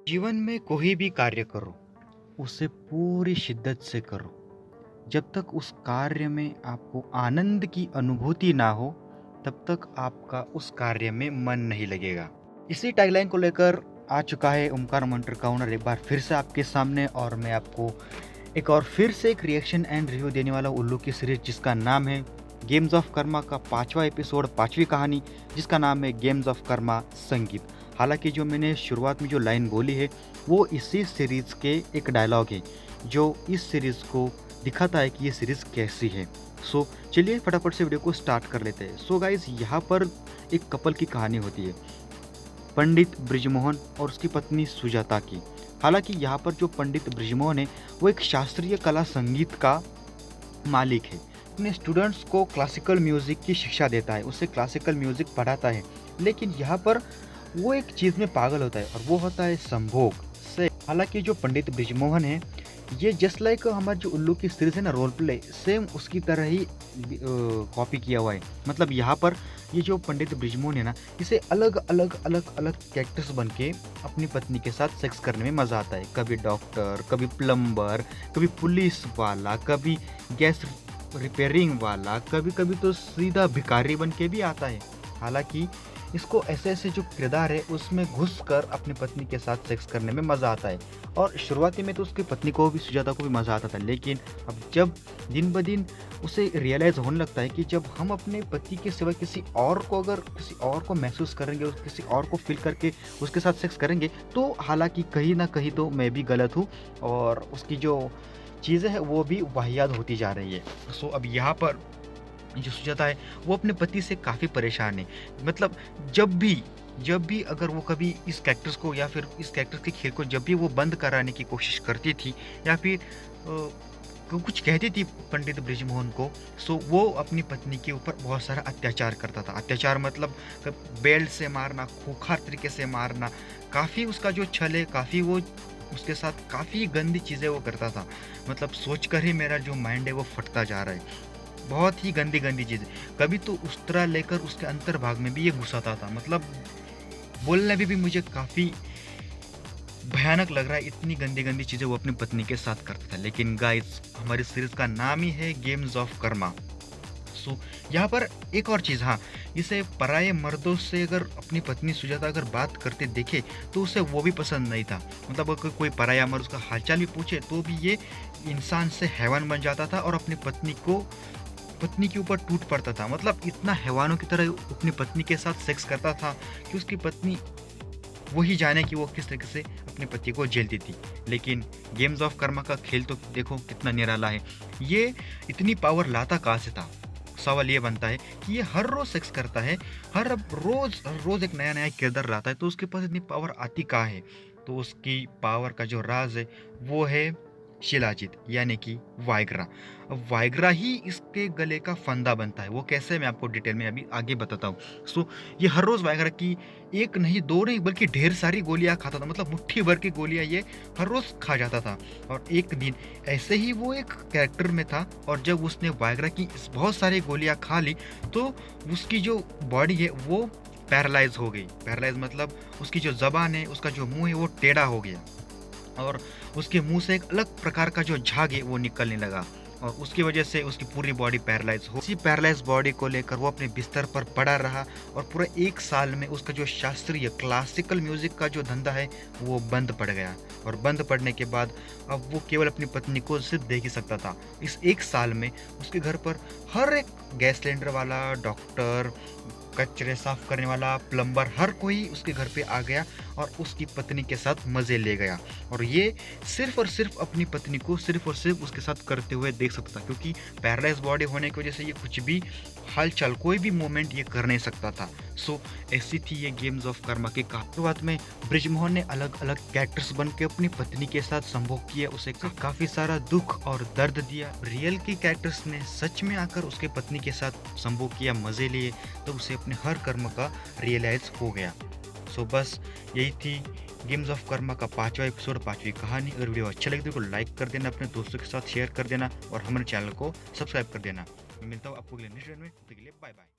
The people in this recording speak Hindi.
जीवन में कोई भी कार्य करो, उसे पूरी शिद्दत से करो। जब तक उस कार्य में आपको आनंद की अनुभूति ना हो, तब तक आपका उस कार्य में मन नहीं लगेगा। इसी टैगलाइन को लेकर आ चुका है ओमकार मंत्र का ओनर एक बार फिर से आपके सामने, और मैं आपको एक और फिर से एक रिएक्शन एंड रिव्यू देने वाला हूं उल्लू की सीरीज जिसका नाम है गेम्स ऑफ कर्मा का 5वां एपिसोड, 5वीं कहानी जिसका नाम है गेम्स ऑफ कर्मा संगीत। हालांकि जो मैंने शुरुआत में जो लाइन बोली है वो इसी सीरीज़ के एक डायलॉग है जो इस सीरीज़ को दिखाता है कि ये सीरीज़ कैसी है। सो चलिए फटाफट से वीडियो को स्टार्ट कर लेते हैं। सो गाइज, यहाँ पर एक कपल की कहानी होती है, पंडित ब्रिजमोहन और उसकी पत्नी सुजाता की। हालांकि यहाँ पर जो पंडित ब्रिजमोहन है वो एक शास्त्रीय कला संगीत का मालिक है। अपने स्टूडेंट्स को क्लासिकल म्यूज़िक की शिक्षा देता है, उसे क्लासिकल म्यूज़िक पढ़ाता है। लेकिन यहाँ पर वो एक चीज़ में पागल होता है और वो होता है संभोग से। हालांकि जो पंडित ब्रिजमोहन है ये जस्ट लाइक हमारे जो उल्लू की सीरीज है ना, रोल प्ले, सेम उसकी तरह ही कॉपी किया हुआ है। मतलब यहाँ पर ये जो पंडित ब्रिजमोहन है ना, इसे अलग अलग अलग अलग कैरेक्टर्स बन के अपनी पत्नी के साथ सेक्स करने में मज़ा आता है। कभी डॉक्टर, कभी प्लम्बर, कभी पुलिस वाला, कभी गैस रिपेयरिंग वाला, कभी कभी तो सीधा भिखारी बन के भी आता है। हालांकि इसको ऐसे ऐसे जो किरदार है उसमें घुस कर अपनी पत्नी के साथ सेक्स करने में मज़ा आता है। और शुरुआती में तो उसकी पत्नी को भी, सुजाता को भी मज़ा आता था, लेकिन अब जब दिन ब दिन उसे रियलाइज़ होने लगता है कि जब हम अपने पति के सिवा किसी और को, अगर किसी और को महसूस करेंगे और किसी और को फील करके उसके साथ सेक्स करेंगे, तो हालांकि कहीं ना कहीं तो मैं भी गलत हूँ और उसकी जो चीज़ें हैं वो भी वाहियात होती जा रही है। सो अब यहाँ पर जो सुजाता है वो अपने पति से काफ़ी परेशान है। मतलब जब भी अगर वो कभी इस कैरेक्टर्स को या फिर इस कैरेक्टर्स के खेल को जब भी वो बंद कराने की कोशिश करती थी या फिर कुछ कहती थी पंडित ब्रिजमोहन को, सो वो अपनी पत्नी के ऊपर बहुत सारा अत्याचार करता था। अत्याचार मतलब बेल्ट से मारना, खूंखार तरीके से मारना, काफ़ी उसका जो छल है, काफ़ी वो उसके साथ काफ़ी गंदी चीज़ें वो करता था। मतलब सोच कर ही मेरा जो माइंड है वो फटता जा रहा है। बहुत ही गंदी गंदी चीज़ें, कभी तो उस तरह लेकर उसके अंतर्भाग में भी ये घुसाता था। मतलब बोलने में भी मुझे काफ़ी भयानक लग रहा है, इतनी गंदी गंदी चीज़ें वो अपनी पत्नी के साथ करता था। लेकिन गाइस, हमारी सीरीज का नाम ही है गेम्स ऑफ कर्मा। सो यहाँ पर एक और चीज़, हाँ, इसे पराये मर्दों से अगर अपनी पत्नी सुजाता अगर बात करते देखे तो उसे वो भी पसंद नहीं था। मतलब अगर कोई पराया मर्द उसका हालचाल भी पूछे तो भी ये इंसान से हैवान बन जाता था और अपनी पत्नी के ऊपर टूट पड़ता था। मतलब इतना हैवानों की तरह अपनी पत्नी के साथ सेक्स करता था कि उसकी पत्नी वही जाने कि वो किस तरीके से अपने पति को झेलती थी। लेकिन गेम्स ऑफ कर्मा का खेल तो देखो कितना निराला है। ये इतनी पावर लाता कहाँ से था? सवाल ये बनता है कि ये हर रोज सेक्स करता है, हर रोज एक नया नया किरदार लाता है, तो उसके पास इतनी पावर आती कहाँ है? तो उसकी पावर का जो राज है वो है शिलाजीत, यानी कि वाइग्रा। अब वाइग्रा ही इसके गले का फंदा बनता है। वो कैसे, मैं आपको डिटेल में अभी आगे बताता हूँ। सो ये हर रोज़ वाइग्रा की एक नहीं, दो नहीं, बल्कि ढेर सारी गोलियाँ खाता था। मतलब मुट्ठी भर की गोलियाँ ये हर रोज़ खा जाता था। और एक दिन ऐसे ही वो एक कैरेक्टर में था और जब उसने वाइग्रा की बहुत सारी गोलियाँ खा ली तो उसकी जो बॉडी है वो पैरालाइज हो गई। पैरालाइज मतलब उसकी जो ज़बान है, उसका जो मुँह है वो टेढ़ा हो गया और उसके मुंह से एक अलग प्रकार का जो झाग है वो निकलने लगा और उसकी वजह से उसकी पूरी बॉडी पैरालाइज हो। इसी पैरालाइज बॉडी को लेकर वो अपने बिस्तर पर पड़ा रहा और पूरे 1 साल में उसका जो शास्त्रीय क्लासिकल म्यूजिक का जो धंधा है वो बंद पड़ गया। और बंद पड़ने के बाद अब वो केवल अपनी पत्नी को सिर्फ देख ही सकता था। इस 1 साल में उसके घर पर हर एक गैस सिलेंडर वाला, डॉक्टर, कचरे साफ करने वाला, प्लम्बर, हर कोई उसके घर पे आ गया और उसकी पत्नी के साथ मज़े ले गया। और ये सिर्फ और सिर्फ अपनी पत्नी को सिर्फ और सिर्फ उसके साथ करते हुए देख सकता था, क्योंकि पैरालाइज बॉडी होने की वजह से ये कुछ भी हालचाल, कोई भी मूवमेंट ये कर नहीं सकता था। सो ऐसी थी ये गेम्स ऑफ कर्मा की कहानी। शुरुआत में ब्रिजमोहन ने अलग अलग कैरेक्टर्स बन के अपनी पत्नी के साथ संभोग किया, उसे काफ़ी सारा दुख और दर्द दिया। रियल के कैरेक्टर्स ने सच में आकर उसके पत्नी के साथ संभोग किया, मज़े लिए, तो उसे अपने हर कर्म का रियलाइज हो गया। सो बस यही थी गेम्स ऑफ कर्मा का 5वां एपिसोड, 5वीं कहानी। अगर वीडियो अच्छा लगे तो लाइक कर देना, अपने दोस्तों के साथ शेयर कर देना और हमारे चैनल को सब्सक्राइब कर देना। मैं मिलता हूँ आपको अगले नेक्स्ट वीडियो में। तब तक के लिए बाय बाय।